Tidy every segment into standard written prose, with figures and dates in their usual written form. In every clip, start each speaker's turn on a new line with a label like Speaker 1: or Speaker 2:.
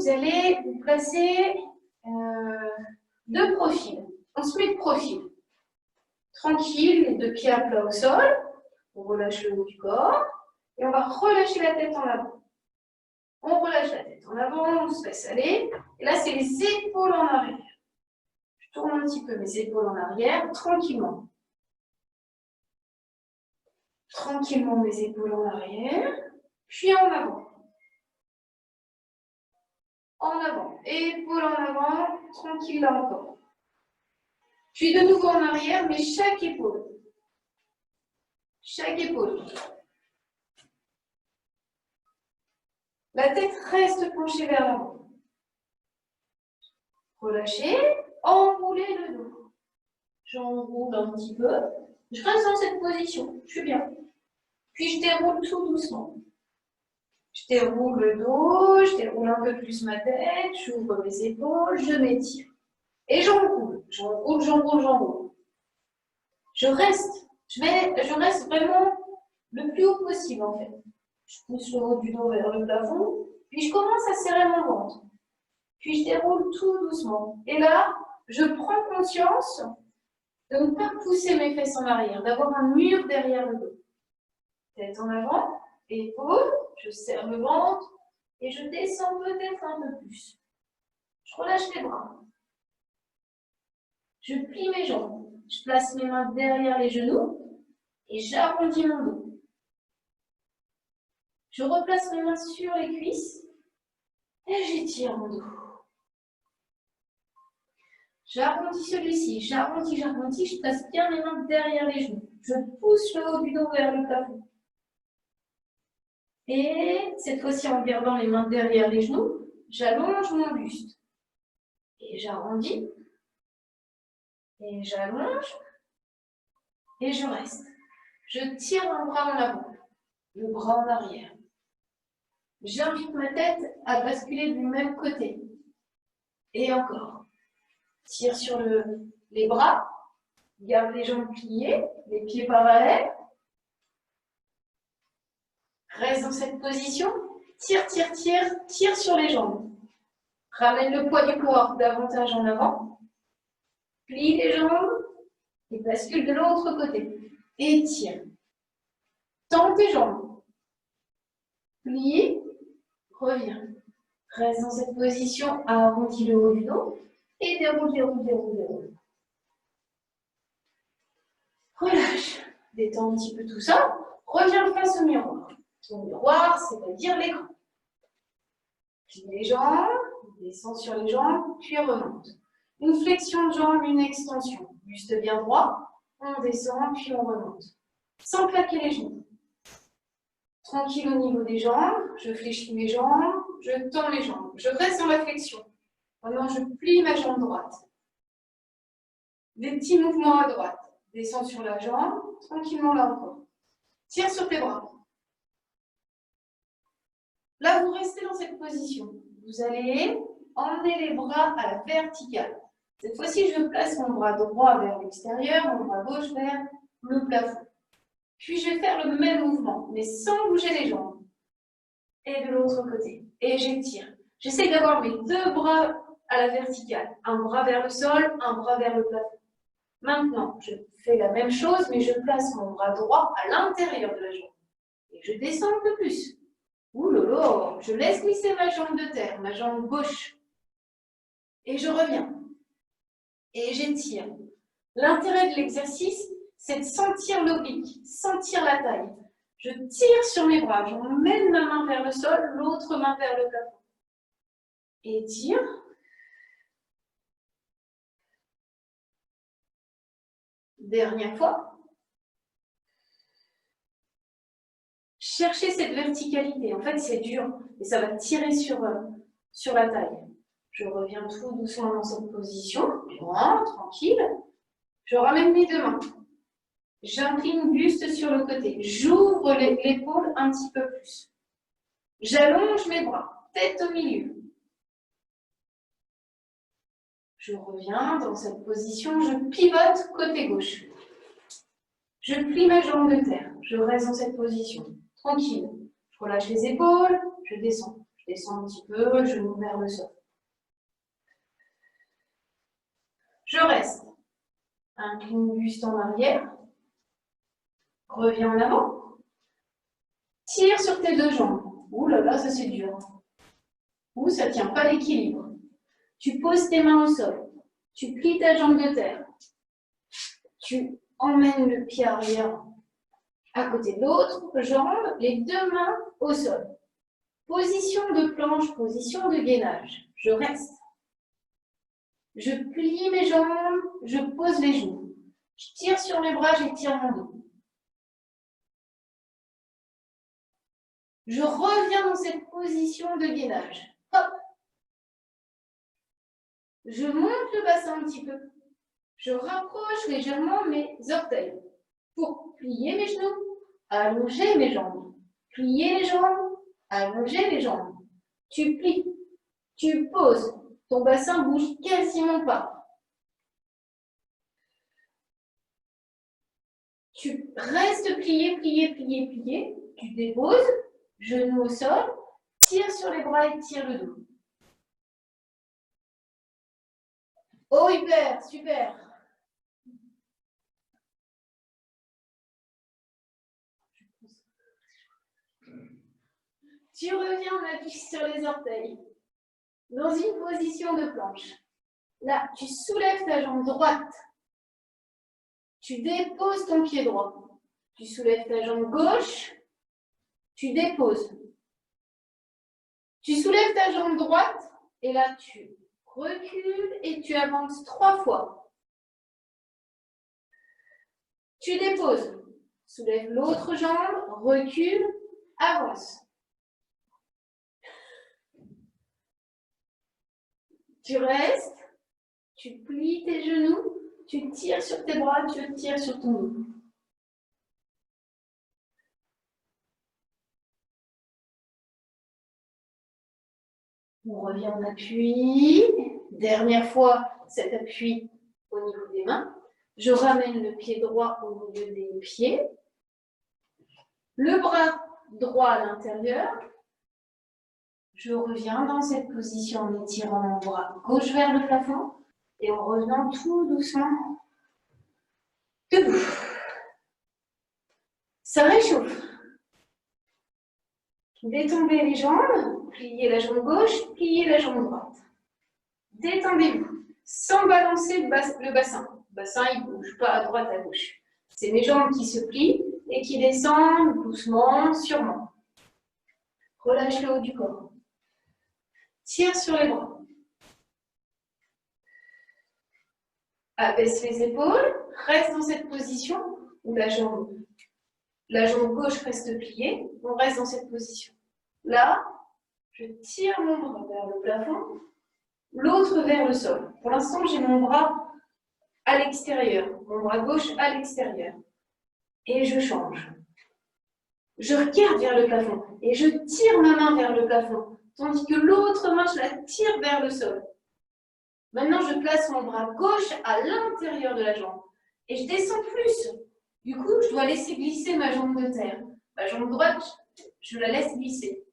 Speaker 1: vous allez vous placer de profil. On se met de profil. Tranquille, les deux pieds à plat au sol. On relâche le haut du corps. Et on va relâcher la tête en avant. On relâche la tête en avant, on se laisse aller. Et là, c'est les épaules en arrière. Je tourne un petit peu mes épaules en arrière, tranquillement. Tranquillement, mes épaules en arrière. Puis en avant. En avant. Épaules en avant, tranquille là encore. Puis de nouveau en arrière, mais chaque épaule. Chaque épaule. La tête reste penchée vers l'avant. Relâchez, enroulez le dos. J'enroule un petit peu. Je reste dans cette position, je suis bien. Puis je déroule tout doucement. Je déroule le dos, je déroule un peu plus ma tête, j'ouvre mes épaules, je m'étire. Et j'enroule, j'enroule, j'enroule, j'enroule. Je reste vraiment le plus haut possible en fait. Je pousse le haut du dos vers le plafond, puis je commence à serrer mon ventre. Puis je déroule tout doucement. Et là, je prends conscience de ne pas pousser mes fesses en arrière, d'avoir un mur derrière le dos. Tête en avant, épaules, je serre le ventre et je descends peut-être un peu plus. Je relâche les bras. Je plie mes jambes. Je place mes mains derrière les genoux et j'arrondis mon dos. Je replace mes mains sur les cuisses et j'étire mon dos. J'arrondis celui-ci, j'arrondis, je place bien mes mains derrière les genoux. Je pousse le haut du dos vers le plafond. Et cette fois-ci, en gardant les mains derrière les genoux, j'allonge mon buste. Et j'arrondis. Et j'allonge. Et je reste. Je tire un bras en avant, le bras en arrière. J'invite ma tête à basculer du même côté. Et encore. Tire sur les bras. Garde les jambes pliées, les pieds parallèles. Reste dans cette position. Tire, tire, tire, tire sur les jambes. Ramène le poids du corps davantage en avant. Plie les jambes et bascule de l'autre côté. Et tire. Tends tes jambes. Plie, reviens. Reste dans cette position, arrondis le haut du dos. Et déroule, déroule, déroule, déroule. Relâche. Détends un petit peu tout ça. Reviens face au miroir. Ton miroir, c'est-à-dire l'écran. Plie les jambes, descends sur les jambes, puis remonte. Une flexion de jambes, une extension. Buste bien droit, on descend, puis on remonte. Sans claquer les genoux. Tranquille au niveau des jambes, je fléchis mes jambes, je tends les jambes. Je reste dans la flexion. Maintenant, je plie ma jambe droite. Des petits mouvements à droite. Descends sur la jambe, tranquillement là encore. Tire sur tes bras. Là, vous restez dans cette position. Vous allez emmener les bras à la verticale. Cette fois-ci, je place mon bras droit vers l'extérieur, mon bras gauche vers le plafond. Puis, je vais faire le même mouvement, mais sans bouger les jambes. Et de l'autre côté. Et j'étire. J'essaie d'avoir mes deux bras à la verticale. Un bras vers le sol, un bras vers le plafond. Maintenant, je fais la même chose, mais je place mon bras droit à l'intérieur de la jambe. Et je descends un peu plus. Ouh là là, je laisse glisser ma jambe de terre, ma jambe gauche. Et je reviens. Et j'étire. L'intérêt de l'exercice, c'est de sentir l'oblique, sentir la taille. Je tire sur mes bras, j'emmène ma main vers le sol, l'autre main vers le plafond. Et tire. Dernière fois. Cherchez cette verticalité. En fait, c'est dur et ça va tirer sur la taille. Je reviens tout doucement dans cette position. Droit, tranquille. Je ramène mes deux mains. J'incline buste sur le côté. J'ouvre l'épaule un petit peu plus. J'allonge mes bras. Tête au milieu. Je reviens dans cette position. Je pivote côté gauche. Je plie ma jambe de terre. Je reste dans cette position. Tranquille. Je relâche les épaules. Je descends. Je descends un petit peu, genou vers le sol. Je reste. Incline le buste en arrière. Reviens en avant. Tire sur tes deux jambes. Ouh là là, ça c'est dur. Ouh, ça ne tient pas l'équilibre. Tu poses tes mains au sol. Tu plies ta jambe de terre. Tu emmènes le pied arrière à côté de l'autre jambe, les deux mains au sol. Position de planche, position de gainage. Je reste. Je plie mes jambes, je pose les genoux. Je tire sur mes bras, j'étire mon dos. Je reviens dans cette position de gainage. Hop. Je monte le bassin un petit peu. Je rapproche légèrement mes orteils pour plier mes genoux, allonger mes jambes. Plier les jambes, allonger les jambes. Tu plies, tu poses. Ton bassin bouge quasiment pas. Tu restes plié, plié, plié, plié. Tu déposes, genoux au sol, tire sur les bras et tire le dos. Oh, hyper, super. Tu reviens, on appuie sur les orteils. Dans une position de planche. Là, tu soulèves ta jambe droite. Tu déposes ton pied droit. Tu soulèves ta jambe gauche. Tu déposes. Tu soulèves ta jambe droite. Et là, tu recules et tu avances 3 fois. Tu déposes. Soulève l'autre jambe. Recule. Avance. Tu restes. Tu plies tes genoux. Tu tires sur tes bras, tu tires sur ton dos. On revient en appui. Dernière fois, cet appui au niveau des mains. Je ramène le pied droit au milieu des pieds. Le bras droit à l'intérieur. Je reviens dans cette position en étirant mon bras gauche vers le plafond et en revenant tout doucement debout. Ça réchauffe. Détendez les jambes, pliez la jambe gauche, pliez la jambe droite. Détendez-vous, sans balancer le bassin. Le bassin, il ne bouge pas à droite, à gauche. C'est mes jambes qui se plient et qui descendent doucement, sûrement. Relâche le haut du corps. Tire sur les bras. Abaisse les épaules, reste dans cette position où la jambe gauche reste pliée, on reste dans cette position. Là, je tire mon bras vers le plafond, l'autre vers le sol. Pour l'instant, j'ai mon bras à l'extérieur, mon bras gauche à l'extérieur. Et je change. Je regarde vers le plafond et je tire ma main vers le plafond, tandis que l'autre main, je la tire vers le sol. Maintenant, je place mon bras gauche à l'intérieur de la jambe et je descends plus. Du coup, je dois laisser glisser ma jambe de terre. Ma jambe droite, je la laisse glisser.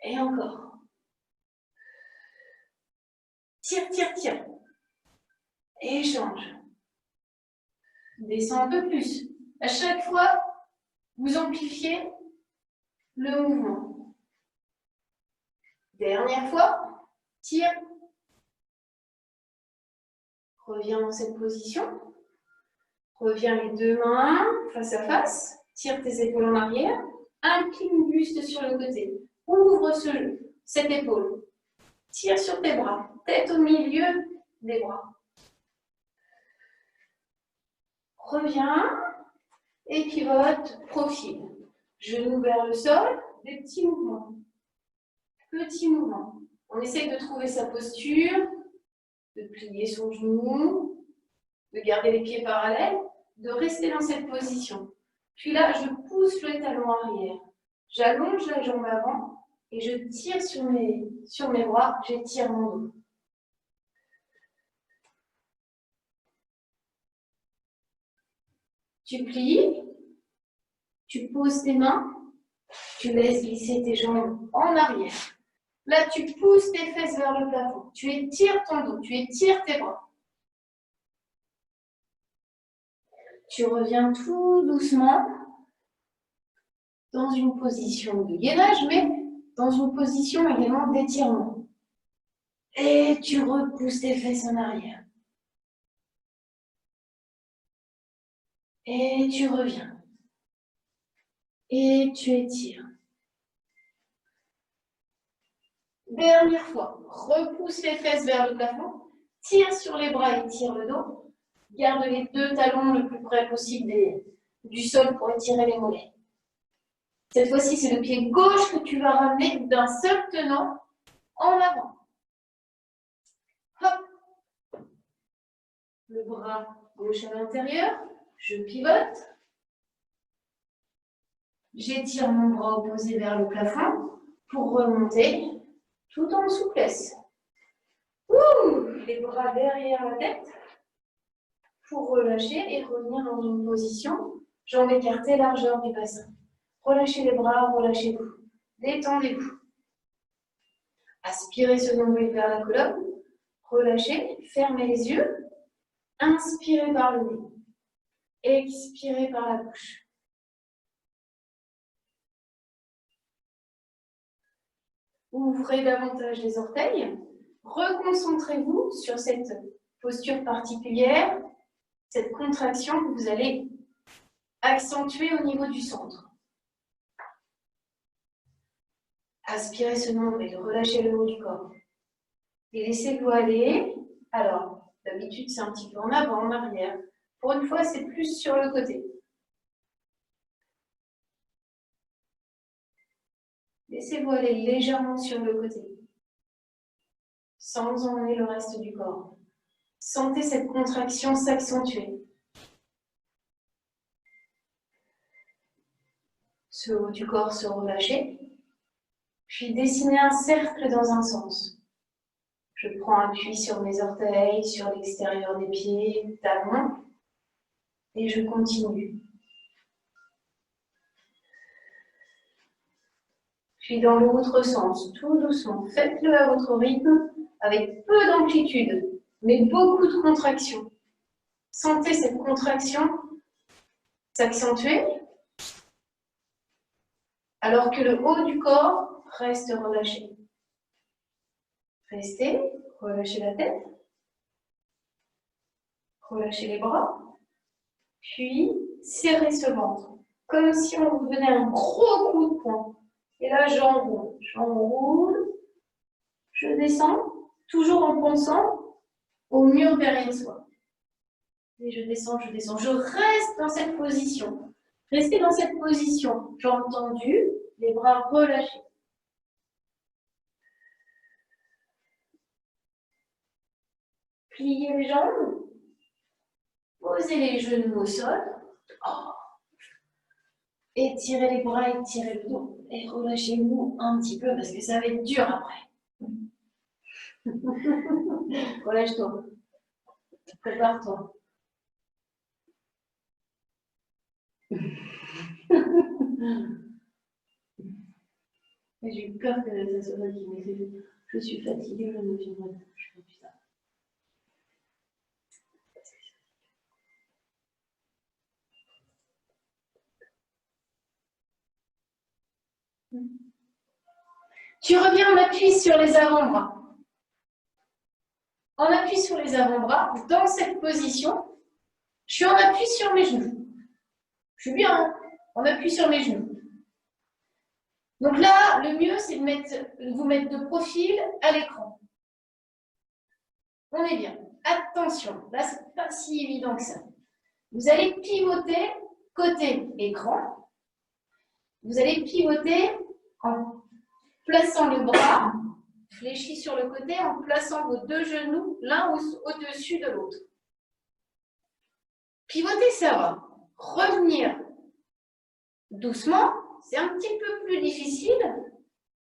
Speaker 1: Et encore. Tire, tire, tire. Et change. Descends un peu plus. À chaque fois, vous amplifiez le mouvement. Dernière fois, tire. Reviens dans cette position. Reviens les deux mains face à face. Tire tes épaules en arrière. Incline le buste sur le côté. Ouvre cette épaule. Tire sur tes bras. Tête au milieu des bras. Reviens et pivote, profil. Genoux vers le sol, des petits mouvements. Petits mouvements. On essaye de trouver sa posture, de plier son genou, de garder les pieds parallèles, de rester dans cette position. Puis là, je pousse le talon arrière. J'allonge la jambe avant et je tire sur mes bras, j'étire mon dos. Tu plies, tu poses tes mains, Tu laisses glisser tes jambes en arrière. Là, tu pousses tes fesses vers le plafond. Tu étires ton dos, tu étires tes bras. Tu reviens tout doucement dans une position de gainage, mais dans une position également d'étirement. Et tu repousses tes fesses en arrière. Et tu reviens. Et tu étires. Dernière fois, repousse les fesses vers le plafond, tire sur les bras et tire le dos. Garde les deux talons le plus près possible du sol pour étirer les mollets. Cette fois-ci, c'est le pied gauche que tu vas ramener d'un seul tenant en avant. Hop. Le bras gauche à l'intérieur, je pivote. J'étire mon bras opposé vers le plafond pour remonter tout en souplesse. Ouh, les bras derrière la tête pour relâcher et revenir dans une position jambes écartées, largeur du bassin. Relâchez les bras, relâchez-vous. Détendez-vous. Aspirez ce nombril vers la colonne. Relâchez, fermez les yeux. Inspirez par le nez. Expirez par la bouche. Ouvrez davantage les orteils. Reconcentrez-vous sur cette posture particulière, cette contraction que vous allez accentuer au niveau du centre. Aspirez ce nombril, relâchez le haut du corps. Et laissez-vous aller. Alors, d'habitude, c'est un petit peu en avant, en arrière. Pour une fois, c'est plus sur le côté. Laissez-vous aller légèrement sur le côté, sans emmener le reste du corps. Sentez cette contraction s'accentuer. Ce haut du corps se relâcher. Puis dessinez un cercle dans un sens. Je prends appui sur mes orteils, sur l'extérieur des pieds, talons, et je continue. Puis dans l'autre sens, tout doucement, faites-le à votre rythme, avec peu d'amplitude, mais beaucoup de contraction. Sentez cette contraction s'accentuer, alors que le haut du corps reste relâché. Restez, relâchez la tête, relâchez les bras, puis serrez ce ventre, comme si on vous donnait un gros coup de poing. Et là, j'enroule, je descends, toujours en pensant au mur derrière soi. Et je descends, je reste dans cette position. Restez dans cette position, jambes tendues, les bras relâchés. Pliez les jambes, posez les genoux au sol. Oh. Étirez les bras, étirez le dos. Et relâchez-vous un petit peu parce que ça va être dur après. Relâche-toi. Prépare-toi. J'ai eu peur que ça soit fatigué, mais je suis fatiguée, je ne viendrai pas. Je fais plus ça. Tu reviens en appui sur les avant-bras. En appui sur les avant-bras, dans cette position, je suis en appui sur mes genoux. Je suis bien, hein, en appui sur mes genoux. Donc là, le mieux, c'est de vous mettre de profil à l'écran. On est bien. Attention, là, c'est pas si évident que ça. Vous allez pivoter côté écran. Vous allez pivoter en plaçant le bras fléchi sur le côté, en plaçant vos deux genoux l'un au-dessus de l'autre. Pivoter, ça va. Revenir doucement, c'est un petit peu plus difficile.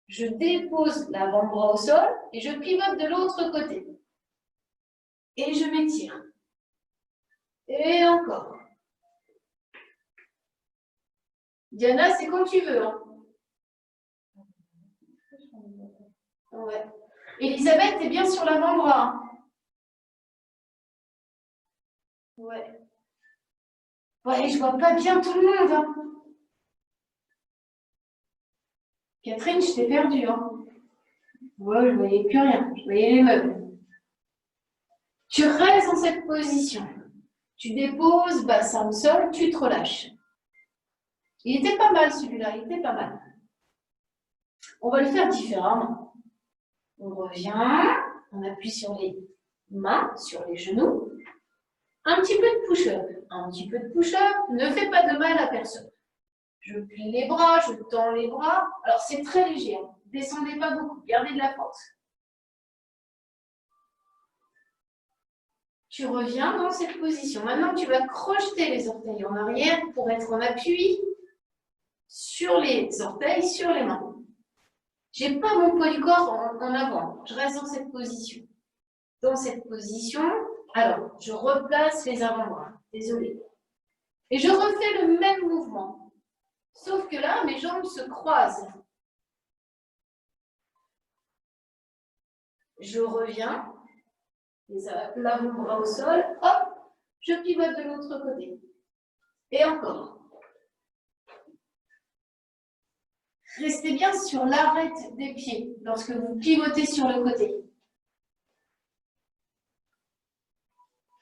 Speaker 1: Je dépose l'avant-bras au sol et je pivote de l'autre côté. Et je m'étire. Et encore. Diana, c'est quand tu veux. Hein. Ouais. Elisabeth, t'es bien sur l'avant-bras. Ouais. Ouais, je vois pas bien tout le monde. Hein. Catherine, je t'ai perdue. Hein. Ouais, je voyais plus rien. Je voyais les meubles. Tu restes dans cette position. Tu déposes, bassin au sol, tu te relâches. Il était pas mal celui-là, il était pas mal. On va le faire différemment. On revient, on appuie sur les mains, sur les genoux. Un petit peu de push-up. Un petit peu de push-up ne fait pas de mal à personne. Je plie les bras, je tends les bras. Alors c'est très léger. Hein. Descendez pas beaucoup, gardez de la force. Tu reviens dans cette position. Maintenant, tu vas crocheter les orteils en arrière pour être en appui sur les orteils, sur les mains. Je n'ai pas mon poids du corps en avant. Je reste dans cette position. Dans cette position, alors, je replace les avant-bras. Désolée. Et je refais le même mouvement. Sauf que là, mes jambes se croisent. Je reviens. L'avant-bras au sol. Hop, je pivote de l'autre côté. Et encore. Restez bien sur l'arête des pieds lorsque vous pivotez sur le côté.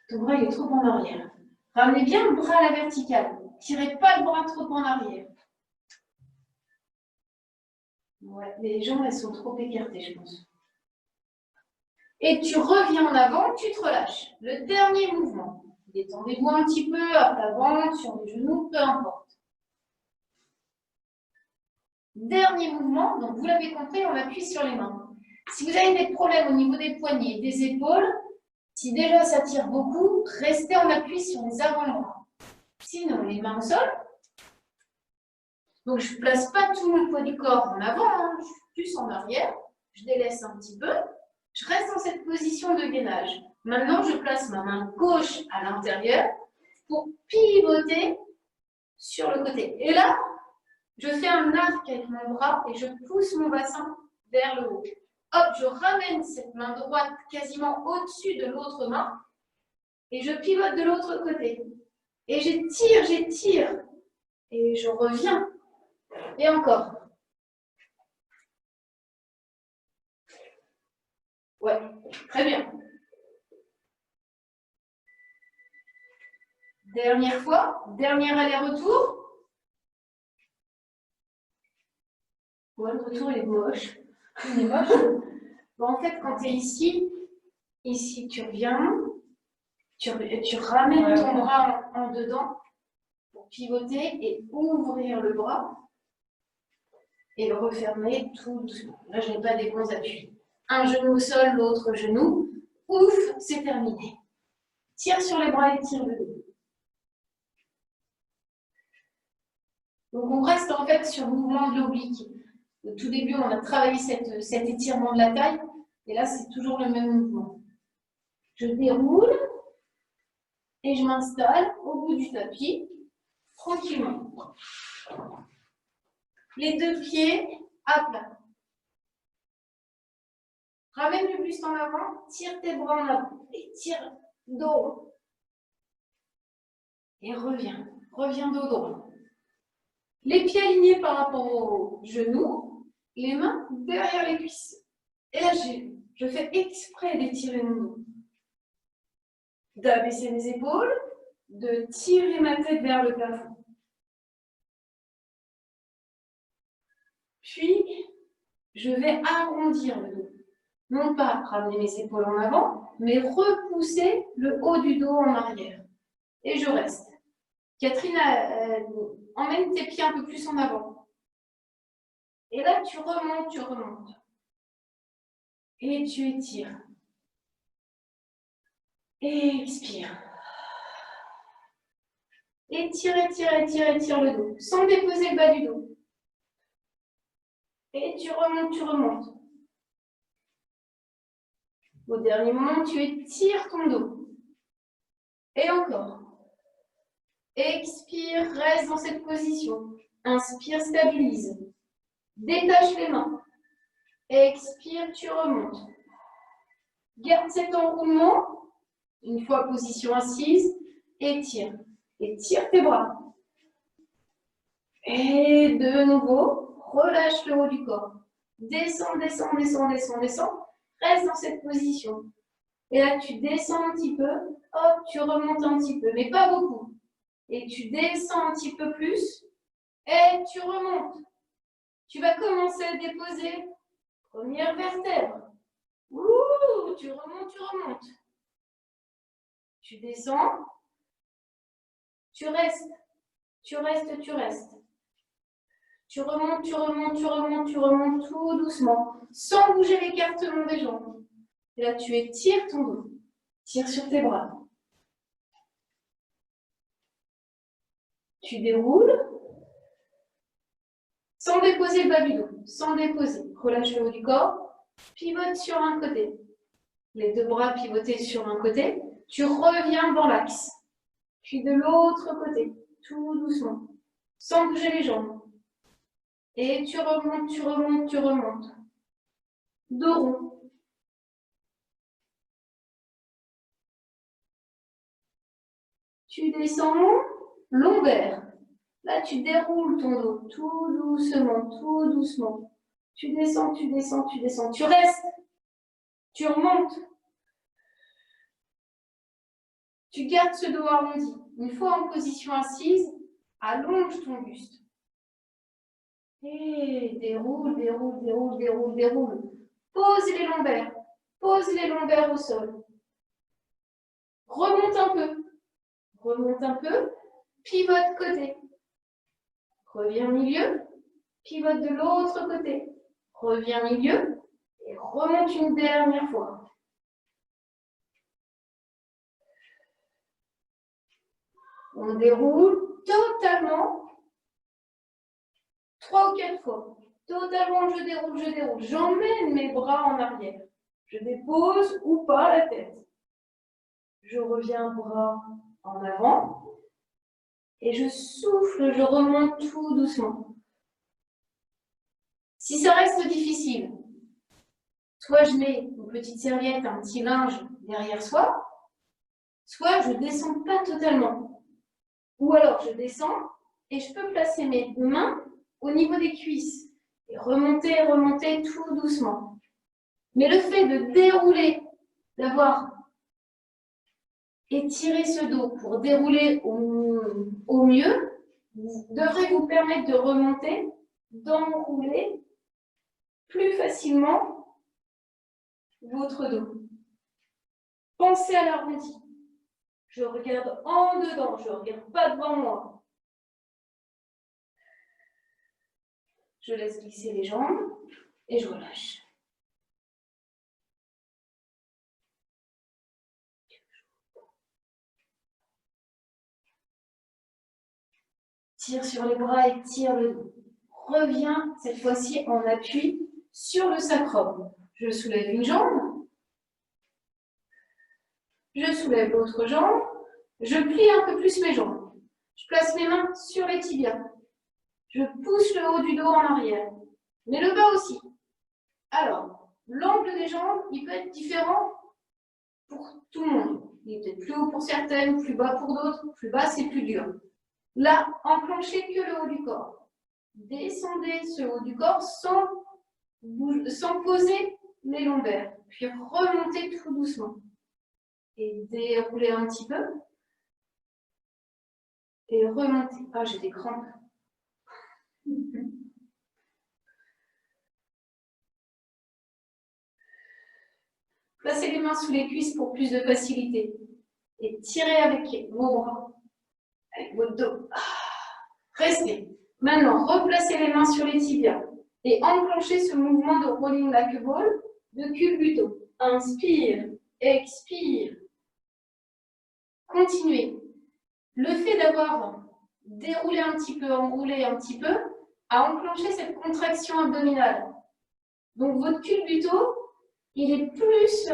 Speaker 1: Ton bras est trop en arrière. Ramenez bien le bras à la verticale. Tirez pas le bras trop en arrière. Ouais, les jambes, elles sont trop écartées, je pense. Et tu reviens en avant, tu te relâches. Le dernier mouvement. Détendez-vous un petit peu, à l'avant, sur les genoux, peu importe. Dernier mouvement, donc vous l'avez compris, on appuie sur les mains. Si vous avez des problèmes au niveau des poignets et des épaules, si déjà ça tire beaucoup, restez en appui sur les avant-bras. Sinon, les mains au sol. Donc je ne place pas tout mon poids du corps en avant, hein, je suis plus en arrière. Je délaisse un petit peu. Je reste dans cette position de gainage. Maintenant, je place ma main gauche à l'intérieur pour pivoter sur le côté. Et là, je fais un arc avec mon bras et je pousse mon bassin vers le haut. Hop, je ramène cette main droite quasiment au-dessus de l'autre main et je pivote de l'autre côté. Et j'étire. Et je reviens. Et encore. Ouais, très bien. Dernière fois, dernier aller-retour. Ouais, le retour il est moche. Il est moche. Bon, en fait, quand tu es ici, tu reviens, tu ramènes ton bras en dedans pour pivoter et ouvrir le bras et le refermer tout doucement. Là, je n'ai pas des bons appuis. Un genou au sol, l'autre genou. Ouf, c'est terminé. Tire sur les bras et tire le dos. Donc, on reste en fait sur le mouvement de l'oblique. Au tout début, on a travaillé cet étirement de la taille. Et là, c'est toujours le même mouvement. Je déroule et je m'installe au bout du tapis, tranquillement. Les deux pieds à plat. Ramène le buste en avant, tire tes bras en avant et tire dos. Et reviens dos droit. Les pieds alignés par rapport aux genoux, les mains derrière les cuisses. Et là, je fais exprès d'étirer mon dos. D'abaisser mes épaules, de tirer ma tête vers le plafond. Puis, je vais arrondir le dos. Non pas ramener mes épaules en avant, mais repousser le haut du dos en arrière. Et je reste. Catherine, emmène tes pieds un peu plus en avant. Et là, tu remontes. Et tu étires. Et expire. Étire le dos, sans déposer le bas du dos. Et tu remontes. Au dernier moment, tu étires ton dos. Et encore. Expire, reste dans cette position. Inspire, stabilise. Détache les mains. Expire, tu remontes. Garde cet enroulement. Une fois position assise. Étire. Étire tes bras. Et de nouveau, relâche le haut du corps. Descends, descends, descends, descends, descends. Reste dans cette position. Et là, tu descends un petit peu. Hop, tu remontes un petit peu, mais pas beaucoup. Et tu descends un petit peu plus. Et tu remontes. Tu vas commencer à déposer. Première vertèbre. Ouh, tu remontes, tu remontes. Tu descends. Tu restes. Tu restes, tu restes. Tu remontes, tu remontes, tu remontes, tu remontes tout doucement, sans bouger l'écartement des jambes. Et là, tu étires ton dos. Tire sur tes bras. Tu déroules. Sans déposer le bas du dos. Sans déposer. Relâche le haut du corps. Pivote sur un côté. Les deux bras pivotés sur un côté. Tu reviens dans l'axe. Puis de l'autre côté. Tout doucement. Sans bouger les jambes. Et tu remontes, tu remontes, tu remontes. Dos rond. Tu descends, lombaire. Là, tu déroules ton dos tout doucement, tout doucement. Tu descends, tu descends, tu descends. Tu restes. Tu remontes. Tu gardes ce dos arrondi. Une fois en position assise, allonge ton buste. Et déroule, déroule, déroule, déroule, déroule. Pose les lombaires. Pose les lombaires au sol. Remonte un peu. Remonte un peu. Pivote côté. Reviens au milieu. Pivote de l'autre côté. Reviens au milieu. Et remonte une dernière fois. On déroule totalement 3 ou 4 fois. Totalement, je déroule, je déroule. J'emmène mes bras en arrière. Je dépose ou pas la tête. Je reviens bras en avant. Et je souffle, je remonte tout doucement. Si ça reste difficile, soit je mets une petite serviette, un petit linge derrière soi, soit je ne descends pas totalement. Ou alors je descends et je peux placer mes mains au niveau des cuisses et remonter, remonter tout doucement. Mais le fait de dérouler, d'avoir étiré ce dos pour dérouler au mieux, devrait vous permettre de remonter, d'enrouler plus facilement votre dos. Pensez à l'arrondi. Je regarde en dedans, je ne regarde pas devant moi. Je laisse glisser les jambes et je relâche. Tire sur les bras et tire le dos. Reviens cette fois-ci en appui sur le sacrum. Je soulève une jambe. Je soulève l'autre jambe. Je plie un peu plus mes jambes. Je place mes mains sur les tibias. Je pousse le haut du dos en arrière. Mais le bas aussi. Alors, l'angle des jambes, il peut être différent pour tout le monde. Il est peut-être plus haut pour certaines, plus bas pour d'autres. Plus bas, c'est plus dur. Là, enclenchez que le haut du corps. Descendez ce haut du corps sans poser les lombaires. Puis remontez tout doucement. Et déroulez un petit peu. Et remontez. Ah, j'ai des crampes. Placez les mains sous les cuisses pour plus de facilité. Et tirez avec vos bras, avec votre dos. Restez. Maintenant, replacez les mains sur les tibias. Et enclenchez ce mouvement de rolling like a ball de culbuto. Inspire, expire. Continuez. Le fait d'avoir déroulé un petit peu, enroulé un petit peu, a enclenché cette contraction abdominale. Donc votre culbuto, il est plus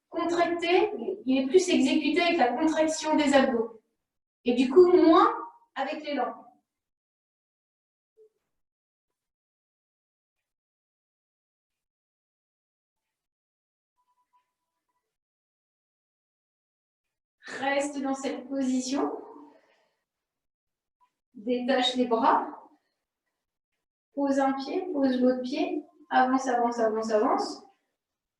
Speaker 1: contracté, il est plus exécuté avec la contraction des abdos. Et du coup, moins avec l'élan. Reste dans cette position. Détache les bras. Pose un pied, pose l'autre pied. Avance, avance, avance, avance.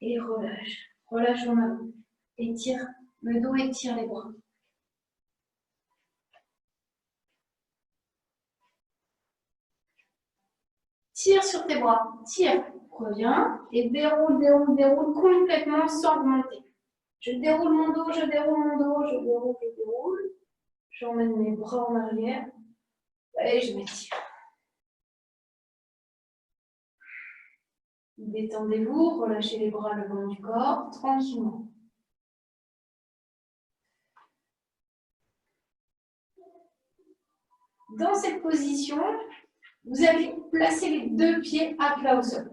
Speaker 1: Et relâche. Relâche ton main. Étire le dos, étire les bras. Tire sur tes bras. Tire. Reviens et déroule, déroule, déroule complètement sans remonter. Je déroule mon dos, je déroule mon dos, je déroule, je déroule. J'emmène mes bras en arrière. Et je m'étire. Détendez-vous, relâchez les bras le long du corps, tranquillement. Dans cette position, vous allez placer les deux pieds à plat au sol.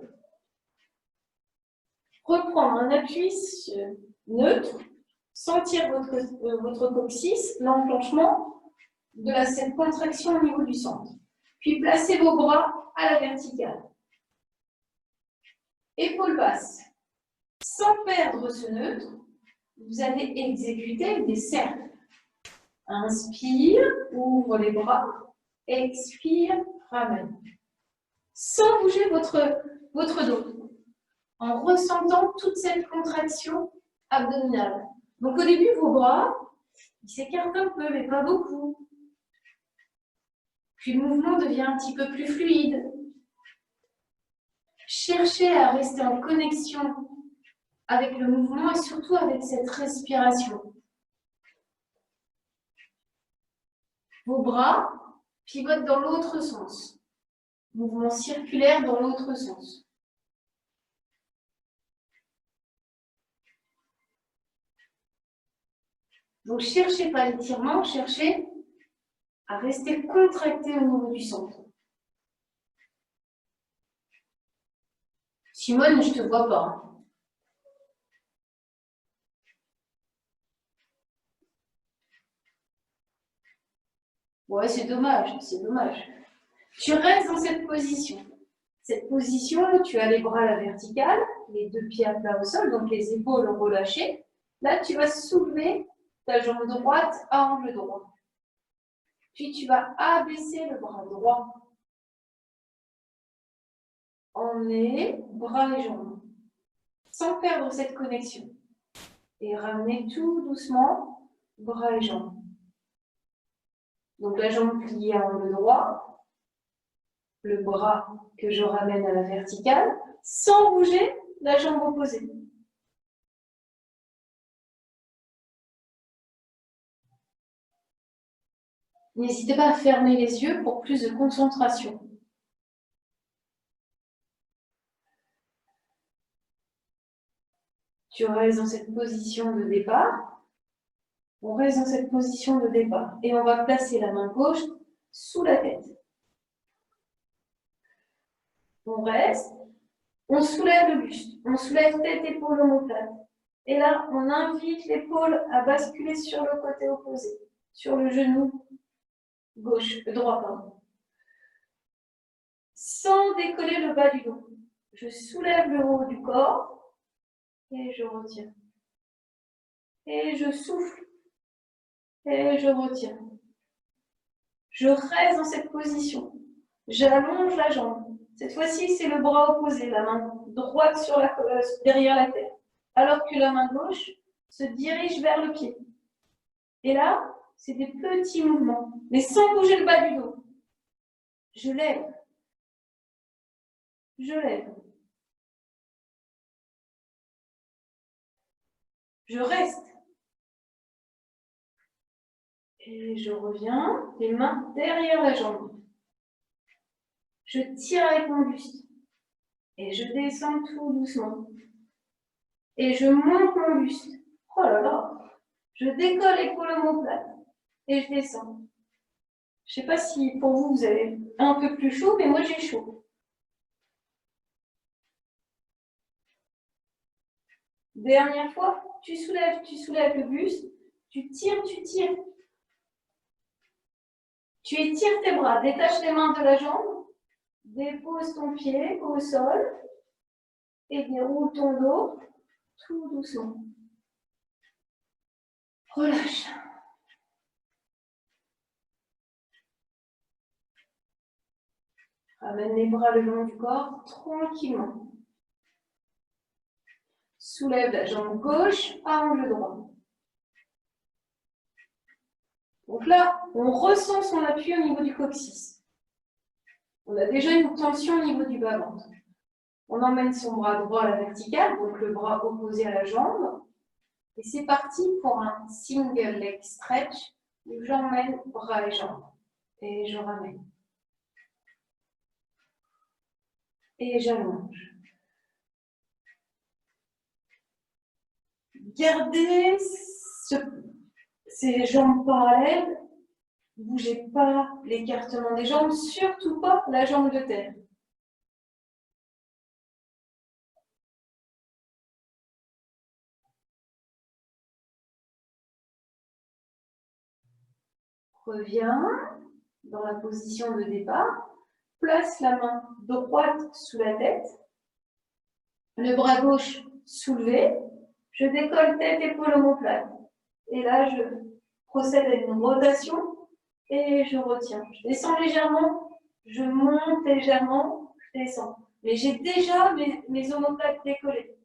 Speaker 1: Reprendre un appui neutre, sentir votre coccyx, l'enclenchement de cette contraction au niveau du centre. Puis placez vos bras à la verticale. Épaules basses. Sans perdre ce neutre, vous allez exécuter des cercles. Inspire, ouvre les bras. Expire, ramène. Sans bouger votre dos. En ressentant toute cette contraction abdominale. Donc au début, vos bras, ils s'écartent un peu, mais pas beaucoup. Puis le mouvement devient un petit peu plus fluide. Cherchez à rester en connexion avec le mouvement et surtout avec cette respiration. Vos bras pivotent dans l'autre sens. Mouvement circulaire dans l'autre sens. Donc, cherchez pas l'étirement, cherchez à rester contracté au niveau du centre. Simone, je ne te vois pas. Ouais, c'est dommage, c'est dommage. Tu restes dans cette position. Cette position, tu as les bras à la verticale, les deux pieds à plat au sol, donc les épaules relâchées. Là, tu vas soulever ta jambe droite à angle droit. Puis tu vas abaisser le bras droit. Emmener bras et jambes, sans perdre cette connexion. Et ramener tout doucement, bras et jambes. Donc la jambe pliée à angle droit, le bras que je ramène à la verticale, sans bouger la jambe opposée. N'hésitez pas à fermer les yeux pour plus de concentration. Tu restes dans cette position de départ. On reste dans cette position de départ. Et on va placer la main gauche sous la tête. On reste. On soulève le buste. On soulève tête, épaule, omoplate. Et là, on invite l'épaule à basculer sur le côté opposé. Sur le genou droit, pardon. Sans décoller le bas du dos. Je soulève le haut du corps et je retiens. Et je souffle et je retiens. Je reste dans cette position. J'allonge la jambe. Cette fois-ci, c'est le bras opposé, la main droite sur derrière la tête, alors que la main gauche se dirige vers le pied. Et là, c'est des petits mouvements, mais sans bouger le bas du dos. Je lève. Je lève. Je reste. Et je reviens, les mains derrière la jambe. Je tire avec mon buste. Et je descends tout doucement. Et je monte mon buste. Oh là là. Je décolle l'épaule omoplate. Et je descends. Je ne sais pas si pour vous, vous avez un peu plus chaud, mais moi j'ai chaud. Dernière fois, tu soulèves le buste. Tu tires, tu tires. Tu étires tes bras, détache les mains de la jambe, dépose ton pied au sol et déroule ton dos tout doucement. Relâche. Ramène les bras le long du corps, tranquillement. Soulève la jambe gauche à angle droit. Donc là, on ressent son appui au niveau du coccyx. On a déjà une tension au niveau du bas-ventre. On emmène son bras droit à la verticale, donc le bras opposé à la jambe. Et c'est parti pour un single leg stretch où j'emmène bras et jambes. Et je ramène. Et j'allonge. Gardez ces jambes parallèles. Ne bougez pas l'écartement des jambes, surtout pas la jambe de terre. Reviens dans la position de départ. Place la main droite sous la tête. Le bras gauche soulevé. Je décolle tête, épaule, omoplate. Et là, je procède à une rotation et je retiens. Je descends légèrement, je monte légèrement, je descends. Mais j'ai déjà mes omoplates décollées.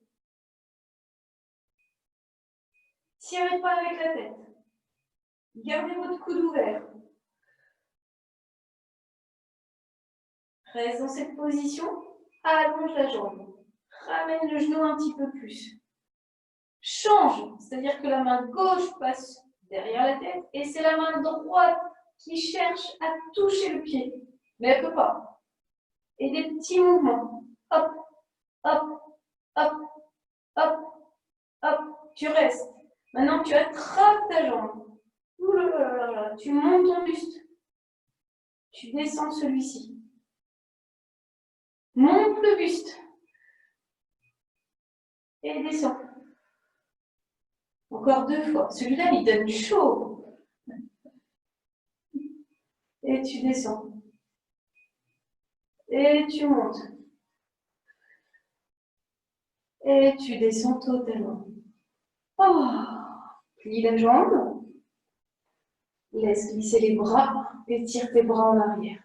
Speaker 1: Tirez pas avec la tête. Gardez votre coude ouvert. Reste dans cette position. Allonge la jambe. Ramène le genou un petit peu plus. Change, c'est-à-dire que la main gauche passe derrière la tête et c'est la main droite qui cherche à toucher le pied, mais elle ne peut pas. Et des petits mouvements. Hop, hop, hop, hop, hop. Tu restes. Maintenant, tu attrapes ta jambe. Ouh là là là là. Tu montes ton buste. Tu descends celui-ci. Monte le buste. Et descends. Encore 2 fois. Celui-là, il donne chaud. Et tu descends. Et tu montes. Et tu descends totalement. Oh. Plie la jambe. Laisse glisser les bras. Étire tes bras en arrière.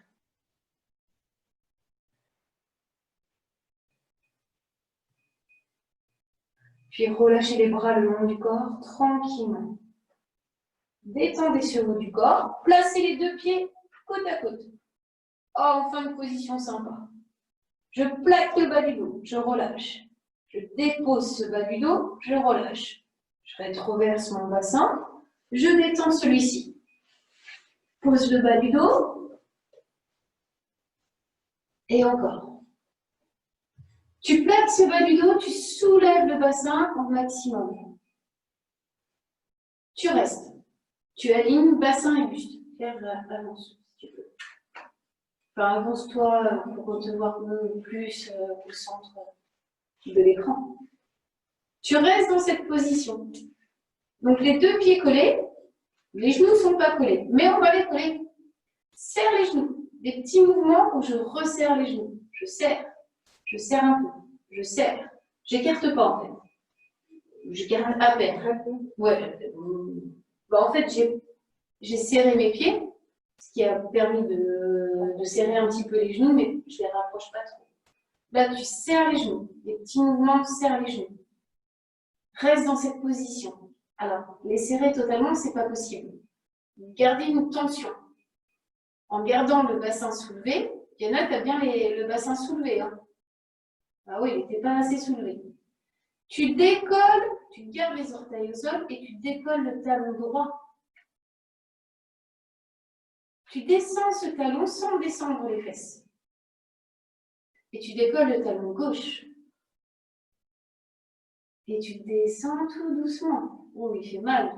Speaker 1: Puis relâchez les bras le long du corps, tranquillement. Détendez sur le haut du corps. Placez les 2 pieds côte à côte. Oh, enfin une position sympa. Je plaque le bas du dos, je relâche. Je dépose ce bas du dos, je relâche. Je rétroverse mon bassin, je détends celui-ci. Pose le bas du dos. Et encore. Tu plaques ce bas du dos, tu soulèves le bassin au maximum. Tu restes. Tu alignes bassin et buste. Avance, si tu peux. Enfin, avance-toi pour te voir plus au centre de l'écran. Tu restes dans cette position. Donc, les 2 pieds collés, les genoux ne sont pas collés, mais on va les coller. Serre les genoux. Des petits mouvements où je resserre les genoux. Je serre un peu, je serre. J'écarte pas en fait. J'écarte à peine. Ouais. En fait, j'ai serré mes pieds, ce qui a permis de serrer un petit peu les genoux, mais je les rapproche pas trop. Là, tu serres les genoux. Les petits mouvements, serre les genoux. Reste dans cette position. Alors, les serrer totalement, c'est pas possible. Gardez une tension. En gardant le bassin soulevé, il y en a qui a bien le bassin soulevé. Hein. Ah oui, il n'était pas assez soulevé. Tu décolles, tu gardes les orteils au sol et tu décolles le talon droit. Tu descends ce talon sans descendre les fesses. Et tu décolles le talon gauche. Et tu descends tout doucement. Oh, il fait mal.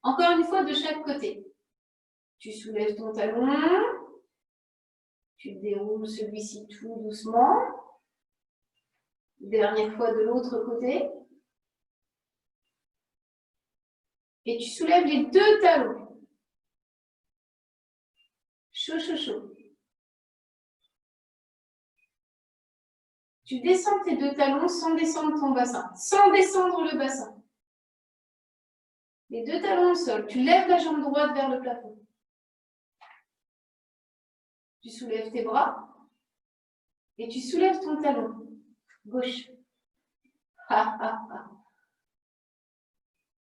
Speaker 1: Encore une fois, de chaque côté. Tu soulèves ton talon. Tu déroules celui-ci tout doucement. Dernière fois de l'autre côté. Et tu soulèves les 2 talons. Chaud, chaud, chaud. Tu descends tes 2 talons sans descendre ton bassin. Sans descendre le bassin. Les deux talons au sol. Tu lèves la jambe droite vers le plafond. Tu soulèves tes bras et tu soulèves ton talon gauche. Ah, ah, ah.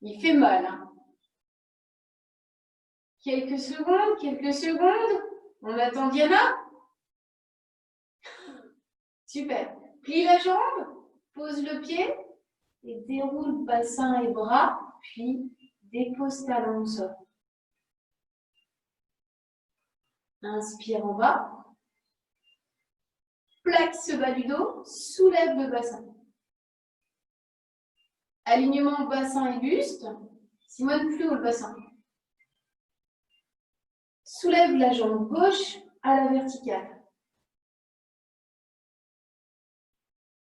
Speaker 1: Il fait mal, hein. Quelques secondes, quelques secondes. On attend Diana. Super. Plie la jambe, pose le pied et déroule bassin et bras, puis dépose talon au sol. Inspire en bas. Plaque ce bas du dos, soulève le bassin. Alignement bassin et buste. Simone, plus haut le bassin. Soulève la jambe gauche à la verticale.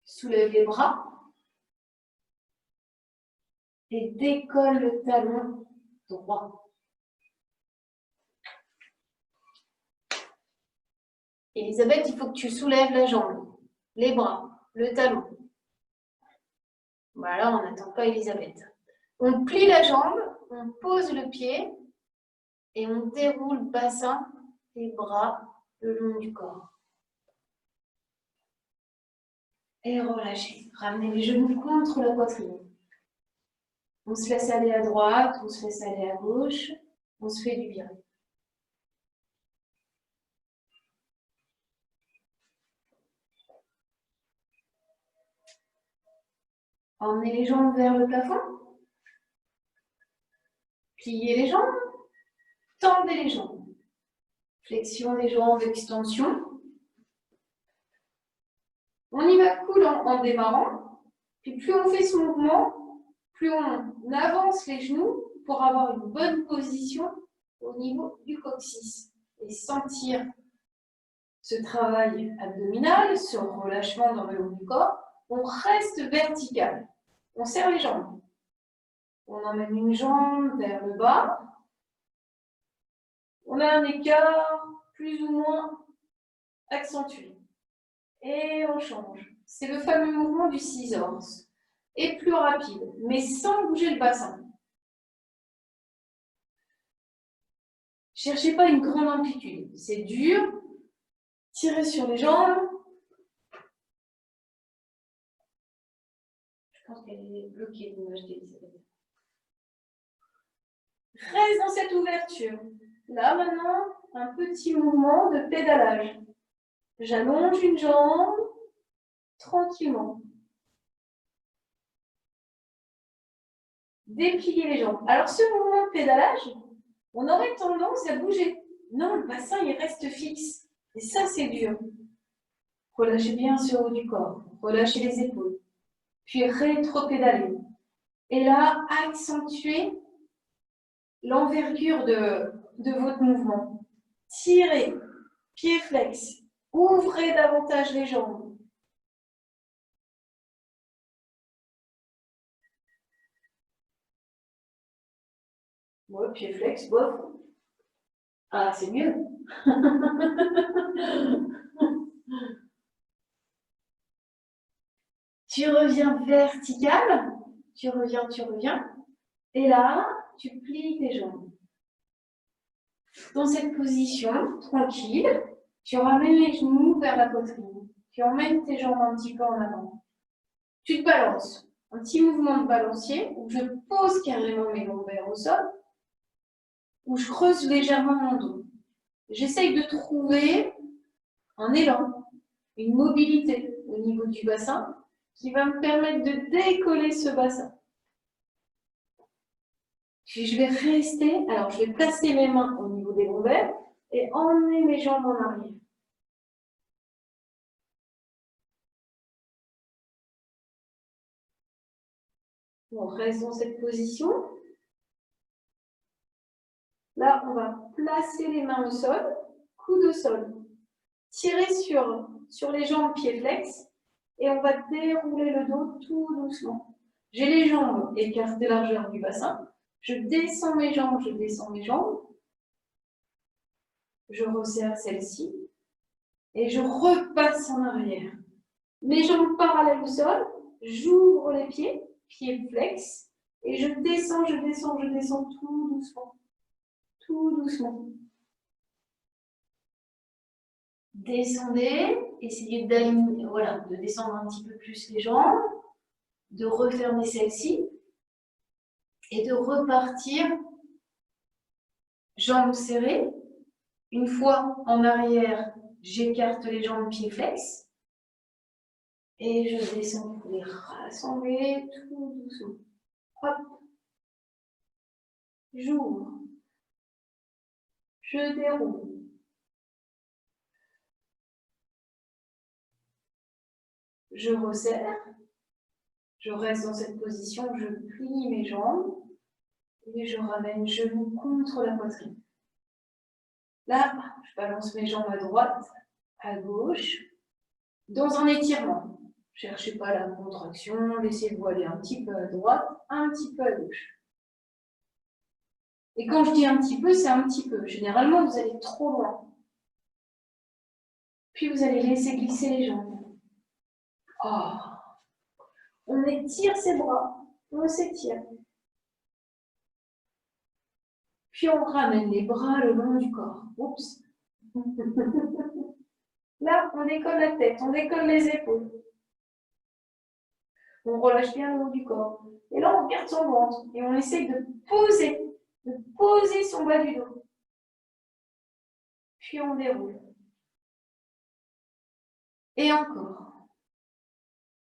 Speaker 1: Soulève les bras. Et décolle le talon droit. Elisabeth, il faut que tu soulèves la jambe, les bras, le talon. Voilà, on n'attend pas Elisabeth. On plie la jambe, on pose le pied et on déroule bassin et bras le long du corps. Et relâchez. Ramenez les genoux contre la poitrine. On se laisse aller à droite, on se laisse aller à gauche, on se fait du bien. Emmenez les jambes vers le plafond. Pliez les jambes. Tendez les jambes. Flexion des jambes, extension. On y va cool en démarrant. Puis plus on fait ce mouvement, plus on avance les genoux pour avoir une bonne position au niveau du coccyx. Et sentir ce travail abdominal, ce relâchement dans le haut du corps. On reste vertical. On serre les jambes. On emmène une jambe vers le bas. On a un écart plus ou moins accentué. Et on change. C'est le fameux mouvement du scissors. Et plus rapide, mais sans bouger le bassin. Cherchez pas une grande amplitude. C'est dur. Tirez sur les jambes. Je pense qu'elle est bloquée, l'image d'Elisabeth. Reste dans cette ouverture. Là, maintenant, un petit mouvement de pédalage. J'allonge une jambe tranquillement. Déplier les jambes. Alors, ce mouvement de pédalage, on aurait tendance à bouger. Non, le bassin, il reste fixe. Et ça, c'est dur. Relâchez bien ce haut du corps. Relâchez les épaules. Puis rétro-pédaler. Et là, accentuez l'envergure de votre mouvement. Tirez, pied flex. Ouvrez davantage les jambes. Ouais, pied flex, bof. Ah, c'est mieux. Tu reviens vertical. Tu reviens. Et là, tu plies tes jambes. Dans cette position, tranquille, tu ramènes les genoux vers la poitrine. Tu emmènes tes jambes un petit peu en avant. Tu te balances. Un petit mouvement de balancier où je pose carrément mes lombaires au sol, où je creuse légèrement mon dos. J'essaye de trouver un élan, une mobilité au niveau du bassin qui va me permettre de décoller ce bassin. Puis je vais rester, alors je vais placer mes mains au niveau des lombaires et emmener mes jambes en arrière. On reste dans cette position. Là, on va placer les mains au sol, coude au sol. Tirer sur les jambes pieds flex et on va dérouler le dos tout doucement. J'ai les jambes écartées largeur du bassin. Je descends mes jambes, je descends mes jambes. Je resserre celle-ci et je repasse en arrière. Mes jambes parallèles au sol, j'ouvre les pieds, pieds flex, Et je descends, je descends, je descends tout doucement. Tout doucement. Descendez, essayez d'aligner, voilà, de descendre un petit peu plus les jambes, de refermer celle-ci et de repartir jambes serrées. Une fois en arrière, j'écarte les jambes pieds flex et je descends pour les rassembler tout doucement. Hop, j'ouvre, je déroule. Je resserre, je reste dans cette position, je plie mes jambes et je ramène genoux contre la poitrine. Là, je balance mes jambes à droite, à gauche, dans un étirement. Cherchez pas la contraction, laissez-vous aller un petit peu à droite, un petit peu à gauche. Et quand je dis un petit peu, c'est un petit peu. Généralement, vous allez trop loin. Puis vous allez laisser glisser les jambes. Oh. On étire ses bras, on s'étire. Puis on ramène les bras le long du corps. Oups. Là, on décolle la tête, on décolle les épaules. On relâche bien le haut du corps. Et là, on regarde son ventre et on essaye de poser son bas du dos. Puis on déroule. Et encore.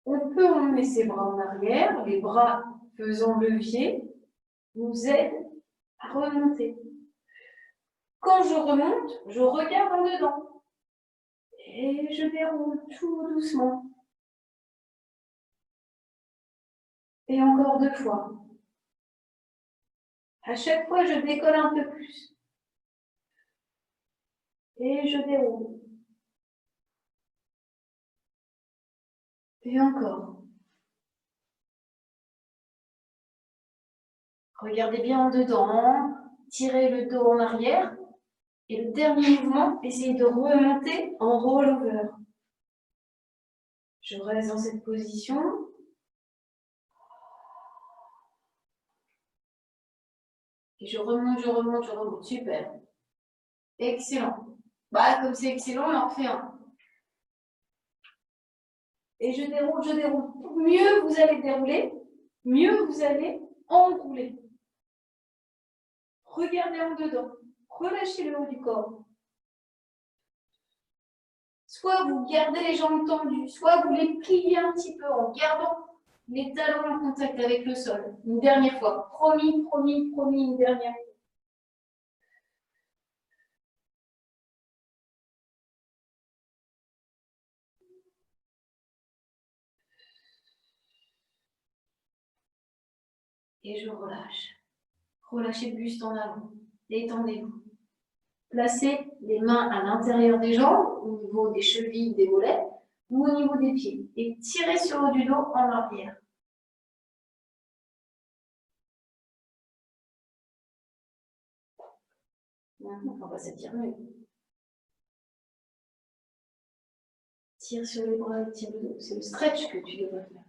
Speaker 1: On peut emmener ses bras en arrière, les bras faisant levier nous aident à remonter. Quand je remonte, je regarde en dedans. Et je déroule tout doucement. Et encore 2 fois. À chaque fois, je décolle un peu plus. Et je déroule. Et encore. Regardez bien en dedans. Tirez le dos en arrière. Et le dernier mouvement, essayez de remonter en rollover. Je reste dans cette position. Et je remonte, je remonte, je remonte. Super. Excellent. Bah, comme c'est excellent, on en refait un. Et je déroule, je déroule. Mieux vous allez dérouler, mieux vous allez enrouler. Regardez en dedans. Relâchez le haut du corps. Soit vous gardez les jambes tendues, soit vous les pliez un petit peu en gardant les talons en contact avec le sol. Une dernière fois. Promis, promis, promis, une dernière fois. Et je relâche. Relâchez le buste en avant. Détendez-vous. Placez les mains à l'intérieur des jambes, au niveau des chevilles, des mollets, ou au niveau des pieds. Et tirez sur le haut du dos en arrière. Maintenant, on va s'étirer mieux. Tire sur les bras et tire le dos. C'est le stretch que tu devrais faire.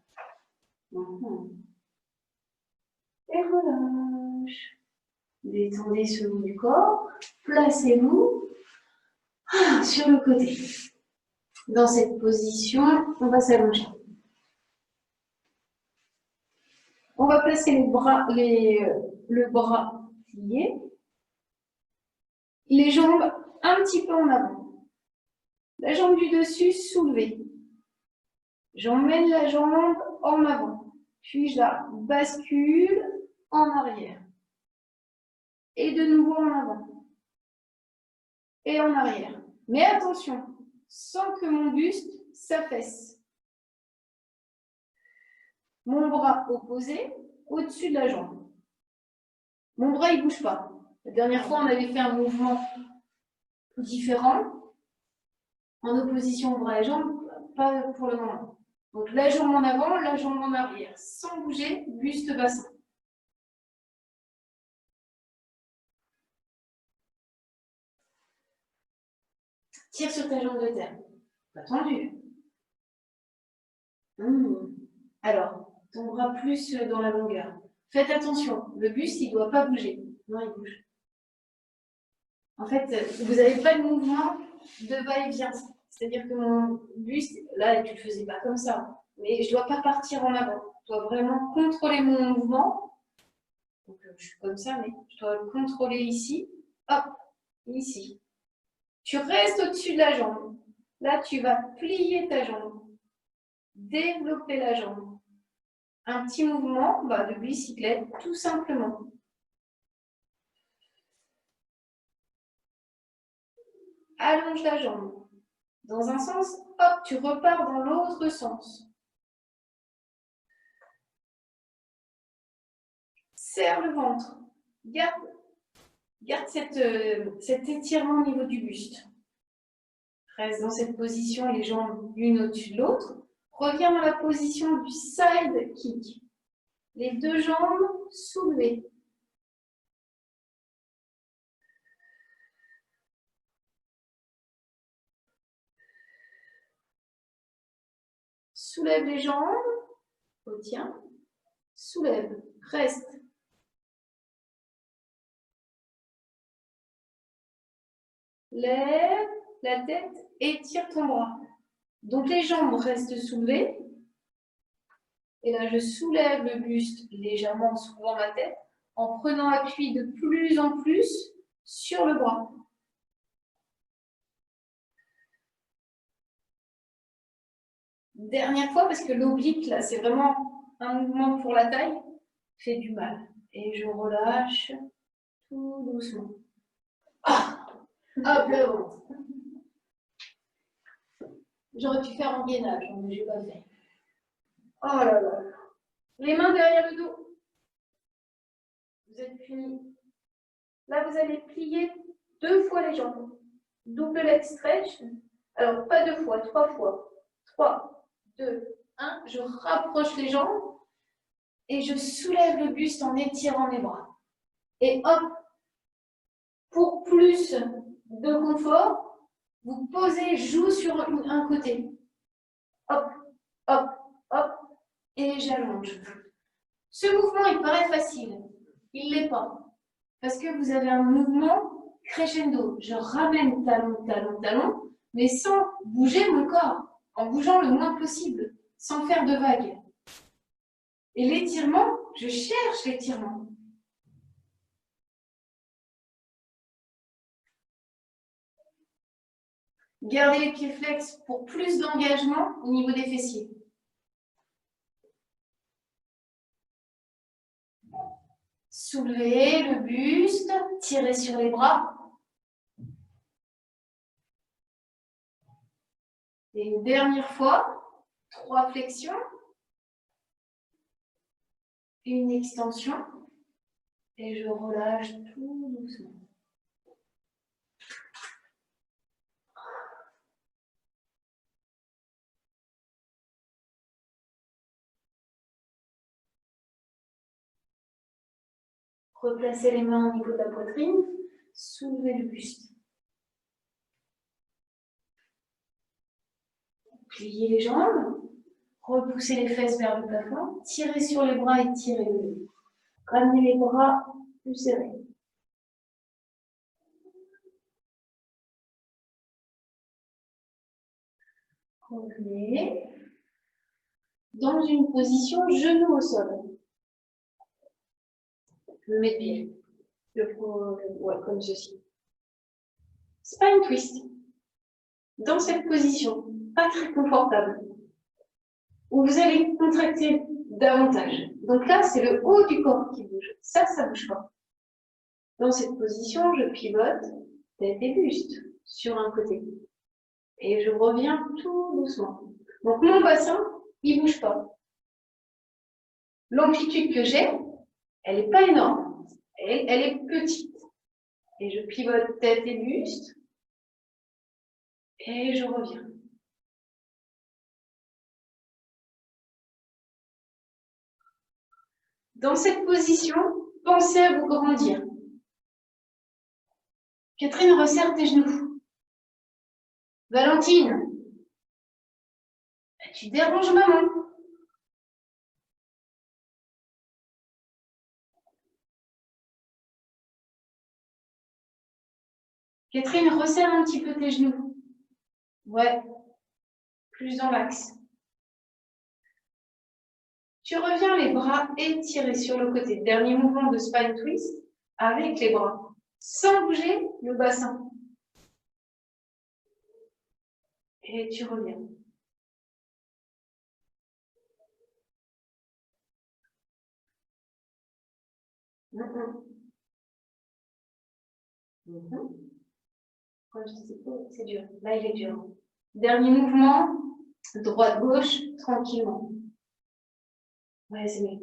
Speaker 1: Et relâche. Détendez ce bout du corps. Placez-vous sur le côté. Dans cette position, on va s'allonger. On va placer les bras, le bras plié. Les jambes un petit peu en avant. La jambe du dessus soulevée. J'emmène la jambe en avant. Puis je la bascule en arrière. Et de nouveau en avant. Et en arrière. Mais attention, sans que mon buste s'affaisse. Mon bras opposé au-dessus de la jambe. Mon bras, il ne bouge pas. La dernière fois, on avait fait un mouvement différent. En opposition bras et jambes, pas pour le moment. Donc la jambe en avant, la jambe en arrière. Sans bouger, buste bassin. Tire sur ta jambe de terre. Pas tendu. Alors, ton bras plus dans la longueur. Faites attention, le buste, il ne doit pas bouger. Non, il bouge. En fait, vous n'avez pas de mouvement de va-et-vient. C'est-à-dire que mon buste, là, tu ne le faisais pas comme ça. Mais je ne dois pas partir en avant. Je dois vraiment contrôler mon mouvement. Donc, je suis comme ça, mais je dois le contrôler ici. Hop, ici. Tu restes au-dessus de la jambe. Là, tu vas plier ta jambe. Développer la jambe. Un petit mouvement de bicyclette, tout simplement. Allonge la jambe. Dans un sens, hop, tu repars dans l'autre sens. Serre le ventre. Garde cet étirement au niveau du buste. Reste dans cette position, les jambes l'une au-dessus de l'autre. Reviens dans la position du side kick. Les deux jambes soulevées. Soulève les jambes. Retiens. Soulève. Reste. Lève la tête et tire ton bras. Donc les jambes restent soulevées. Et là, je soulève le buste légèrement en soulevant ma tête, en prenant appui de plus en plus sur le bras. Dernière fois, parce que l'oblique, là, c'est vraiment un mouvement pour la taille, fait du mal. Et je relâche tout doucement. Ah, hop, le ventre. J'aurais pu faire en gainage, mais je n'ai pas fait. Oh là là. Les mains derrière le dos. Vous êtes fini. Là, vous allez plier 2 fois les jambes. Double leg stretch. Alors, pas 2 fois, 3 fois. 3, 2, 1. Je rapproche les jambes et je soulève le buste en étirant les bras. Et hop, pour plus de confort, vous posez joue sur un côté. Hop, hop, hop, et j'allonge. Ce mouvement, il paraît facile. Il ne l'est pas. Parce que vous avez un mouvement crescendo. Je ramène talon, talon, talon, mais sans bouger mon corps, en bougeant le moins possible, sans faire de vagues. Et l'étirement, je cherche l'étirement. Gardez les pieds flex pour plus d'engagement au niveau des fessiers. Soulevez le buste, tirez sur les bras. Et une dernière fois, 3 flexions, une extension, et je relâche tout doucement. Replacez les mains au niveau de la poitrine, soulevez le buste. Pliez les jambes, repoussez les fesses vers le plafond, tirez sur les bras et tirez le dos. Ramenez les bras plus serrés. Revenez dans une position genou au sol. Je me mets de pied. Comme ceci. Spine twist. Dans cette position, pas très confortable, où vous allez contracter davantage. Donc là, c'est le haut du corps qui bouge. Ça ne bouge pas. Dans cette position, je pivote tête et buste sur un côté. Et je reviens tout doucement. Donc mon bassin, il ne bouge pas. L'amplitude que j'ai, elle n'est pas énorme. Elle est petite. Et je pivote tête et buste. Et je reviens. Dans cette position, pensez à vous grandir. Catherine, resserre tes genoux. Valentine, tu déranges maman. Catherine, resserre un petit peu tes genoux. Ouais, plus dans l'axe. Tu reviens les bras étirés sur le côté. Dernier mouvement de spine twist avec les bras, sans bouger le bassin. Et tu reviens. Quand je dis c'est dur. Là, il est dur. Dernier mouvement, droite-gauche, tranquillement. Ouais, c'est mieux.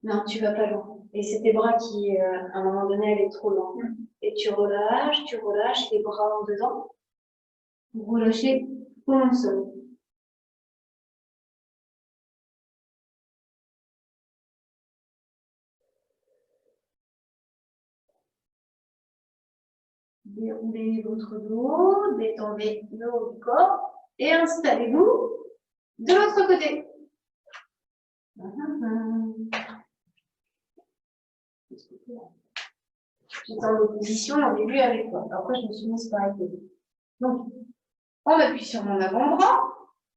Speaker 1: Non, tu vas pas loin. Et c'est tes bras qui, à un moment donné, allaient trop loin. Et tu relâches, les bras en dedans. Vous relâchez tout le sol. Déroulez votre dos, détendez le haut du corps et installez-vous de l'autre côté. J'étais en opposition au début avec toi. Après, je me suis mise par équilibre. Donc, on appuie sur mon avant-bras,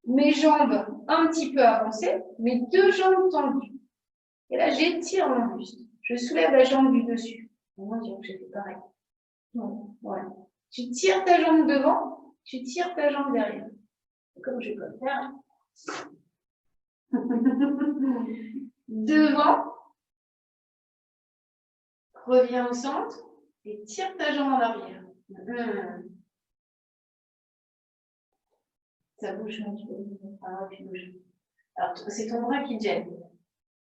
Speaker 1: mes jambes un petit peu avancées, mes deux jambes tendues. Et là, j'étire mon buste. Je soulève la jambe du dessus. On va dire que j'ai fait pareil. Donc, voilà. Tu tires ta jambe devant, tu tires ta jambe derrière. Comme je peux le faire. Devant, reviens au centre et tire ta jambe en arrière. Ça bouge un petit peu. Ah, tu bouges. Alors, c'est ton bras qui te gêne.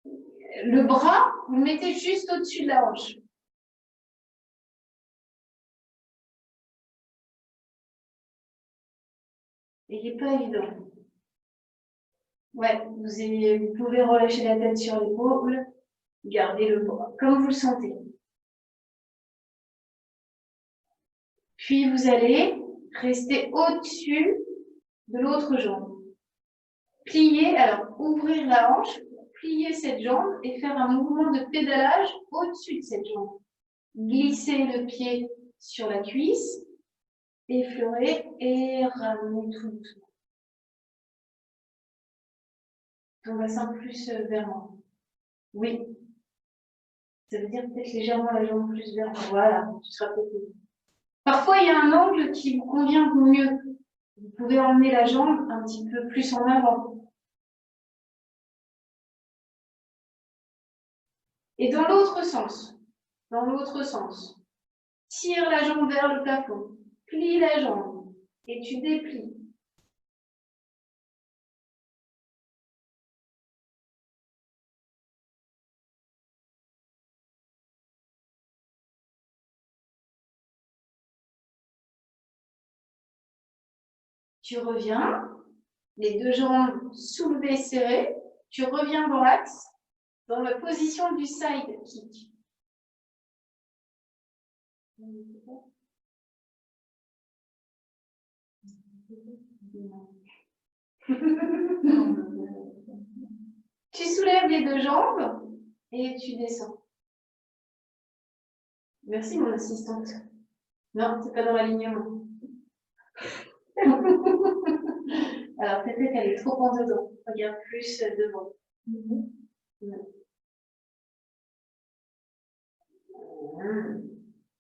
Speaker 1: Le bras, vous le mettez juste au-dessus de la hanche. Et il n'est pas évident. Ouais, vous pouvez relâcher la tête sur l'épaule, garder le bras comme vous le sentez. Puis vous allez rester au-dessus de l'autre jambe. Plier, alors ouvrir la hanche, plier cette jambe et faire un mouvement de pédalage au-dessus de cette jambe. Glisser le pied sur la cuisse, effleurer et ramener tout doucement. Ton bassin plus vers moi. Oui. Ça veut dire peut-être légèrement la jambe plus vers moi. Voilà, tu seras peut-être mieux. Parfois, il y a un angle qui vous convient mieux. Vous pouvez emmener la jambe un petit peu plus en avant. Et dans l'autre sens. Dans l'autre sens. Tire la jambe vers le plafond. Plie la jambe. Et tu déplies. Tu reviens. Les deux jambes soulevées, serrées. Tu reviens dans l'axe. Dans la position du side kick. Tu soulèves les deux jambes et tu descends. Merci mon assistante. Non, c'est pas dans l'alignement. Alors ta tête elle est trop en dedans. Regarde plus devant.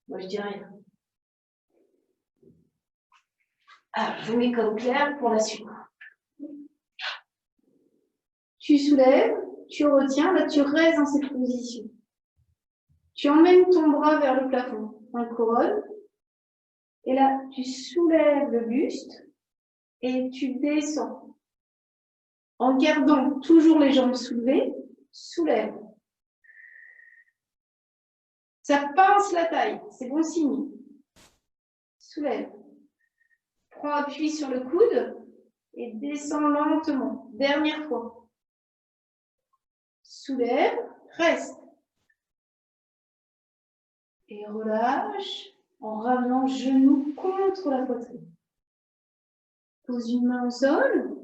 Speaker 1: Moi je dis rien. Alors je vous mets comme clair pour la suite. Tu soulèves, tu retiens, là tu restes dans cette position. Tu emmènes ton bras vers le plafond, en couronne. Et là, tu soulèves le buste et tu descends. En gardant toujours les jambes soulevées, soulève. Ça pince la taille, c'est bon signe. Soulève. Prends appui sur le coude et descends lentement. Dernière fois. Soulève, reste. Et relâche en ramenant genou contre la poitrine. Pose une main au sol.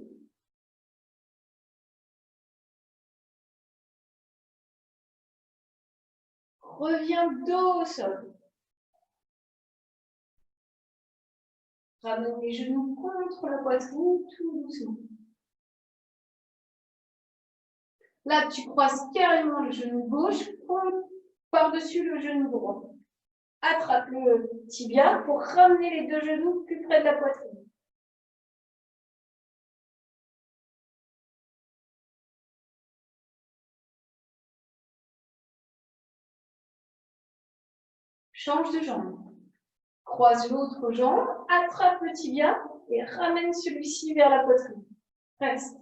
Speaker 1: Reviens dos au sol. Ramène les genoux contre la poitrine, tout doucement. Là, tu croises carrément le genou gauche par-dessus le genou droit. Attrape le tibia pour ramener les deux genoux plus près de la poitrine. Change de jambe. Croise l'autre jambe, attrape le tibia et ramène celui-ci vers la poitrine. Reste.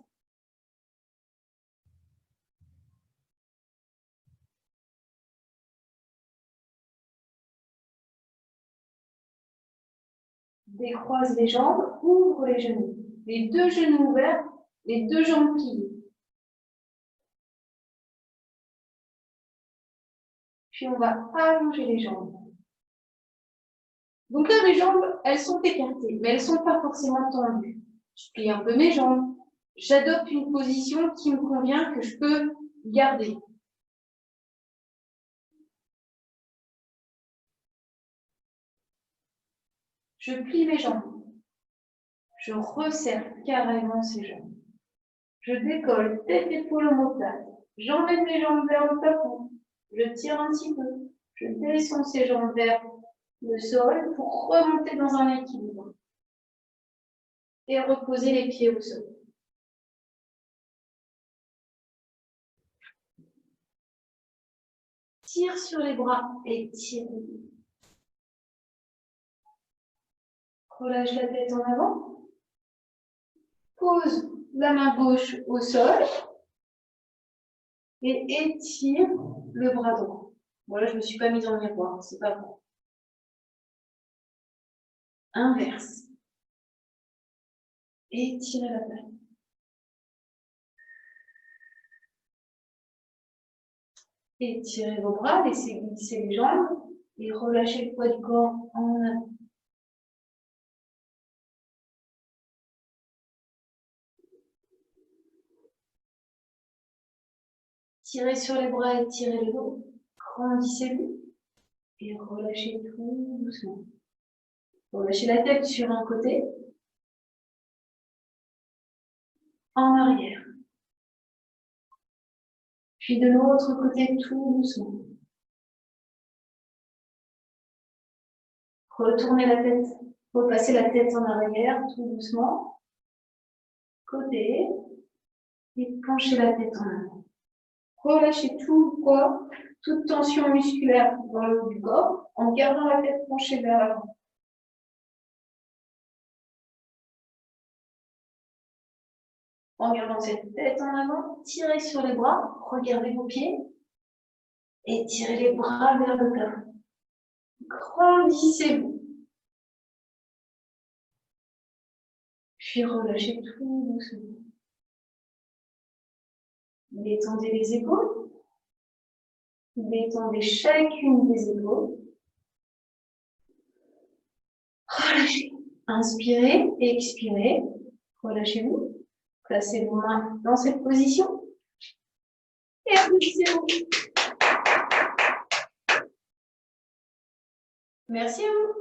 Speaker 1: Décroise les jambes, ouvre les genoux. Les deux genoux ouverts, les deux jambes pliées. Puis on va allonger les jambes. Donc là, mes jambes, elles sont écartées, mais elles ne sont pas forcément tendues. Je plie un peu mes jambes. J'adopte une position qui me convient, que je peux garder. Je plie mes jambes. Je resserre carrément ces jambes. Je décolle tête épaule omoplate. J'emmène mes jambes vers le plafond. Je tire un petit peu. Je descends ces jambes vers le sol pour remonter dans un équilibre. Et reposer les pieds au sol. Tire sur les bras et tire. Relâche la tête en avant. Pose la main gauche au sol. Et étire le bras droit. Voilà, je ne me suis pas mise en miroir, c'est pas bon. Inverse. Étirez la taille. Étirez vos bras, laissez glisser les jambes et relâchez le poids du corps en avant. Tirez sur les bras et tirez le dos. Grandissez-vous et relâchez tout doucement. Relâchez la tête sur un côté, en arrière. Puis de l'autre côté, tout doucement. Retournez la tête, repassez la tête en arrière, tout doucement. Côté, et penchez la tête en avant. Relâchez tout le poids, toute tension musculaire dans le haut du corps, en gardant la tête penchée vers l'avant. En gardant cette tête en avant, tirez sur les bras, regardez vos pieds et tirez les bras vers le plafond. Grandissez-vous. Puis relâchez tout doucement. Détendez les épaules. Détendez chacune des épaules. Relâchez. Inspirez, expirez. Relâchez-vous. Placez vos mains dans cette position. Et applaudissez-vous. Merci à vous.